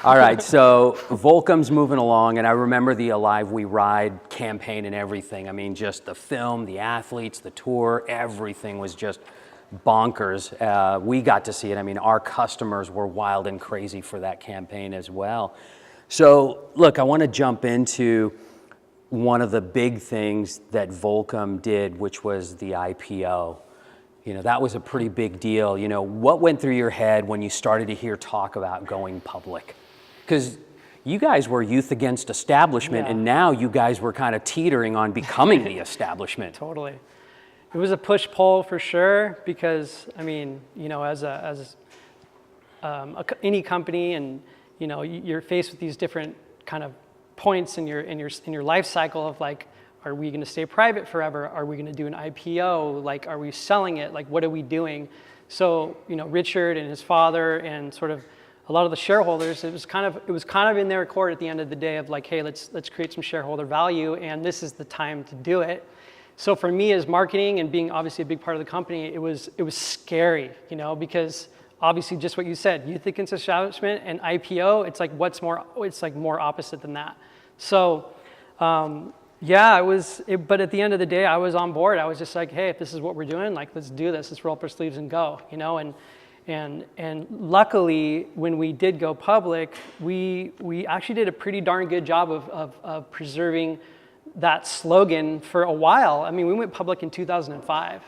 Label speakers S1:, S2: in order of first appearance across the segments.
S1: All right, so Volcom's moving along, and I remember the Alive We Ride campaign and everything. I mean, just the film, the athletes, the tour, everything was just bonkers. We got to see it. I mean, our customers were wild and crazy for that campaign as well. So, look, I want to jump into one of the big things that Volcom did, which was the IPO. You know, that was a pretty big deal. You know, what went through your head when you started to hear talk about going public? Because you guys were youth against establishment, and now you guys were kind of teetering on becoming the establishment.
S2: Totally. It was a push-pull for sure, because, I mean, you know, any company, and, you know, you're faced with these different kind of points in your life cycle of like, are we going to stay private forever? Are we going to do an IPO? Like, are we selling it? Like, what are we doing? So, you know, Richard and his father and sort of a lot of the shareholders, it was kind of in their court at the end of the day of like, hey, let's create some shareholder value, and this is the time to do it. So for me, as marketing and being obviously a big part of the company, it was scary, you know, because obviously just what you said, youth against establishment and IPO, it's like more opposite than that. So yeah, but at the end of the day, I was on board. I was just like, hey, if this is what we're doing, like, let's do this. Let's roll up our sleeves and go, you know. And luckily, when we did go public, we actually did a pretty darn good job of preserving that slogan for a while. I mean, we went public in 2005.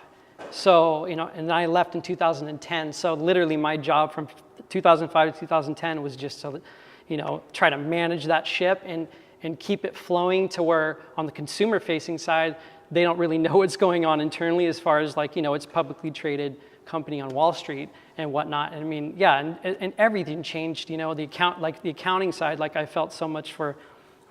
S2: So, you know, and I left in 2010. So literally my job from 2005 to 2010 was just to, you know, try to manage that ship and keep it flowing to where on the consumer facing side, they don't really know what's going on internally as far as like, you know, it's publicly traded company on Wall Street and whatnot. And I mean, yeah, and everything changed, you know, the accounting side, like I felt so much for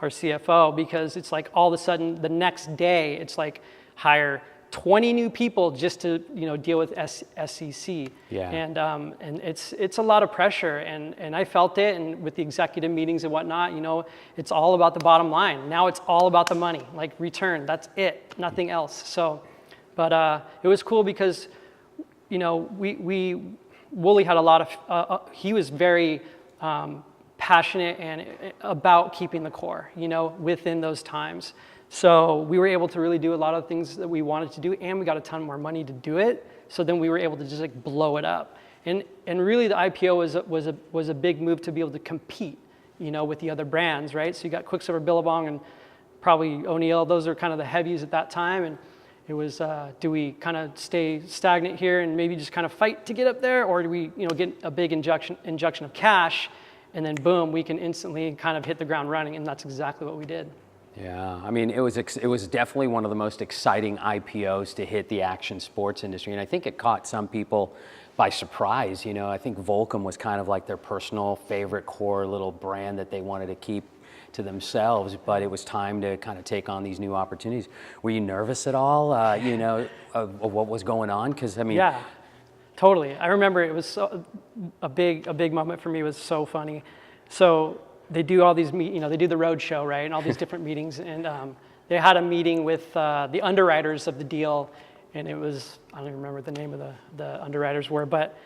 S2: our CFO, because it's like all of a sudden the next day it's like hire 20 new people just to, you know, deal with SEC.
S1: Yeah.
S2: And it's a lot of pressure, and I felt it, and with the executive meetings and whatnot, you know, it's all about the bottom line. Now it's all about the money, like return, that's it, nothing else. So, but it was cool because, you know, Wooly had a lot of, he was very passionate and about keeping the core, you know, within those times. So we were able to really do a lot of things that we wanted to do, and we got a ton more money to do it. So then we were able to just like blow it up. And really the IPO was a big move to be able to compete, you know, with the other brands, right? So you got Quicksilver, Billabong, and probably O'Neill. Those are kind of the heavies at that time. And it was, do we kind of stay stagnant here and maybe just kind of fight to get up there, or do we, you know, get a big injection of cash, and then boom, we can instantly kind of hit the ground running, and that's exactly what we did.
S1: Yeah, I mean, it was definitely one of the most exciting IPOs to hit the action sports industry, and I think it caught some people by surprise. You know, I think Volcom was kind of like their personal favorite core little brand that they wanted to keep to themselves, but it was time to kind of take on these new opportunities. Were you nervous at all, you know, of what was going on? Because I mean,
S2: yeah, totally. I remember it was a big moment for me. It was so funny. So they do all these, you know, they do the road show, right, and all these different meetings, and they had a meeting with the underwriters of the deal, and it was, I don't even remember what the name of the underwriters were, but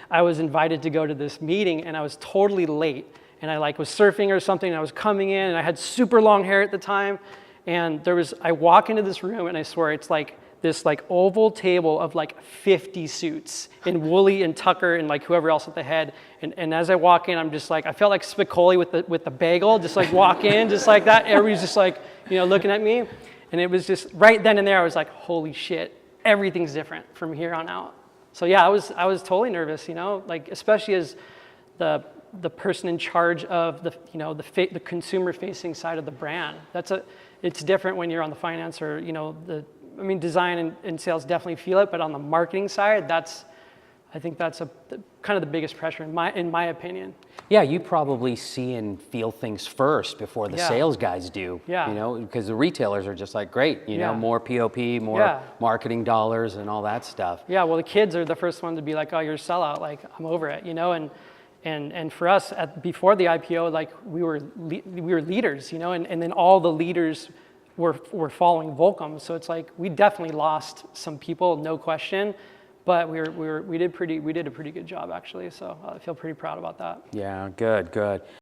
S2: I was invited to go to this meeting, and I was totally late, and I like was surfing or something, and I was coming in, and I had super long hair at the time, and I walk into this room, and I swear it's like this like oval table of like 50 suits, and Wooly and Tucker and like whoever else at the head. And as I walk in, I'm just like, I felt like Spicoli with the bagel, just like walk in, just like that. Everybody's just like, you know, looking at me. And it was just right then and there, I was like, holy shit, everything's different from here on out. So yeah, I was totally nervous, you know, like especially as the person in charge of the, you know, the consumer facing side of the brand. It's different when you're on the finance or, you know, I mean, design and sales definitely feel it, but on the marketing side, I think that's kind of the biggest pressure in my opinion.
S1: Yeah, you probably see and feel things first before the sales guys do.
S2: Yeah.
S1: You know, because the retailers are just like, great, you know, more POP, more marketing dollars and all that stuff.
S2: Yeah, well, the kids are the first one to be like, oh, you're a sellout, like, I'm over it, you know, and for us, before the IPO, like, we were leaders, you know, and then all the leaders were following Volcom, so it's like, we definitely lost some people, no question, But we did a pretty good job actually. So I feel pretty proud about that.
S1: Yeah, good, good.